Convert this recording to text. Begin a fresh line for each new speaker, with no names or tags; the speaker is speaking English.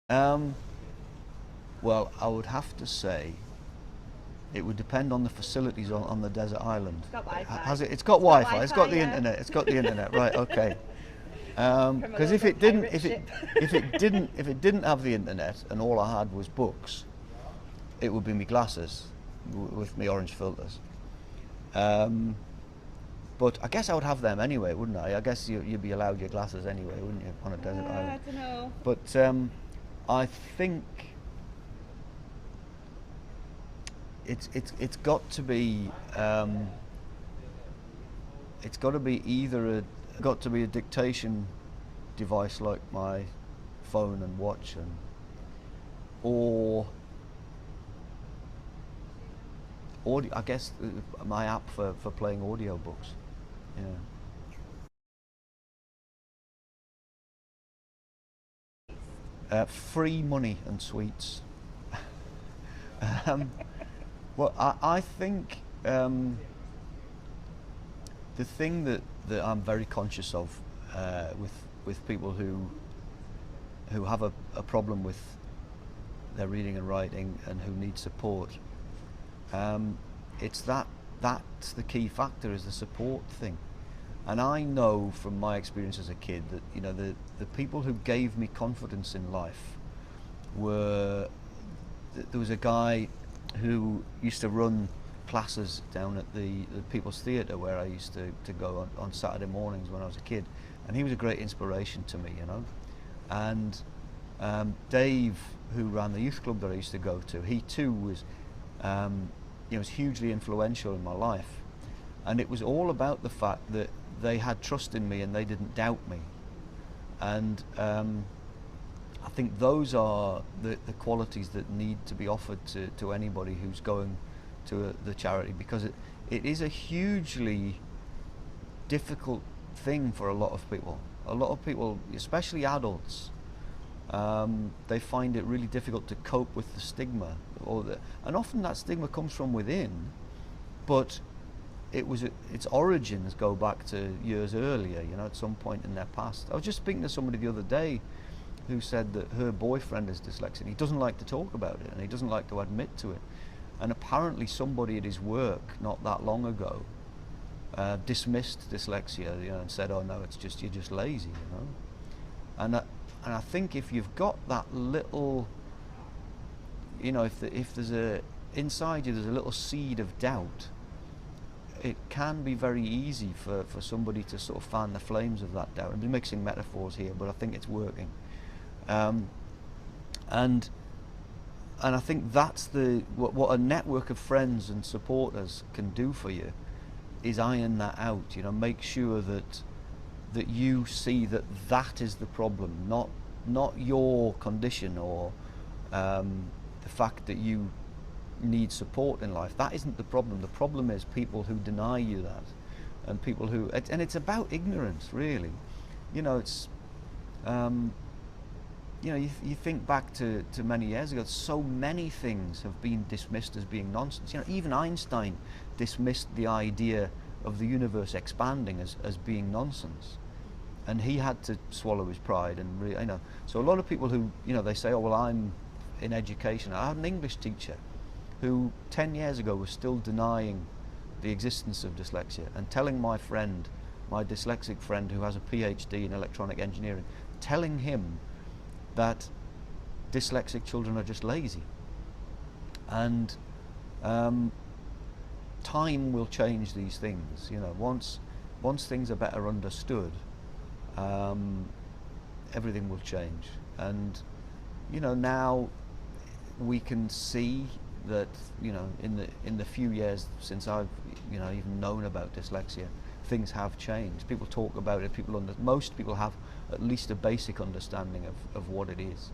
Um, well, I would have to say it would depend on the facilities on the desert island.
It's got Wi-Fi.
Has it? It's got Wi-Fi. It's got the
Yeah.
internet. It's got the internet. Right. Okay.
From a
Because if
local
it didn't,
pirate ship.
if it didn't have the internet and all I had was books, it would be my glasses with my orange filters. Um, but I guess I would have them anyway, wouldn't I? I guess you'd be allowed your glasses anyway, wouldn't you, on a desert
I
island?
don't know.
But I think it's got to be it's got to be either got to be a dictation device like my phone and watch, and or audio. I guess my app for playing audiobooks. Yeah. Free money and sweets. um, well, I think the thing that I'm very conscious of with people who have a problem with their reading and writing and who need support, it's that's the key factor, is the support thing. And I know from my experience as a kid that the people who gave me confidence in life were there was a guy who used to run classes down at the People's Theatre where I used to go on Saturday mornings when I was a kid, and he was a great inspiration to me, And Dave, who ran the youth club that I used to go to, he too was hugely influential in my life, and it was all about the fact that they had trust in me and they didn't doubt me, and I think those are the qualities that need to be offered to anybody who's going to the charity, because it is a hugely difficult thing for a lot of people. A lot of people, especially adults, they find it really difficult to cope with the stigma, and often that stigma comes from within, but its origins go back to years earlier, at some point in their past. I was just speaking to somebody the other day who said that her boyfriend is dyslexic. He doesn't like to talk about it and he doesn't like to admit to it. And apparently somebody at his work not that long ago dismissed dyslexia, and said, "Oh no, it's just you're just lazy," And I think if you've got that little, if there's inside you there's a little seed of doubt, it can be very easy for somebody to sort of fan the flames of that doubt. I'm mixing metaphors here, but I think it's working. And I think that's what a network of friends and supporters can do for you, is iron that out. Make sure that you see that is the problem, not your condition or the fact that you need support in life. That isn't the problem. The problem is people who deny you that, and people who, and it's about ignorance, really. It's you think back to many years ago, so many things have been dismissed as being nonsense. Even Einstein dismissed the idea of the universe expanding as being nonsense, and he had to swallow his pride. And so a lot of people who they say, "Oh well, I'm in education." I had an English teacher who 10 years ago was still denying the existence of dyslexia and telling my dyslexic friend who has a PhD in electronic engineering, telling him that dyslexic children are just lazy. And time will change these things. Once things are better understood, everything will change. And now we can see that in the few years since I've even known about dyslexia, things have changed. People talk about it. Most people have at least a basic understanding of what it is.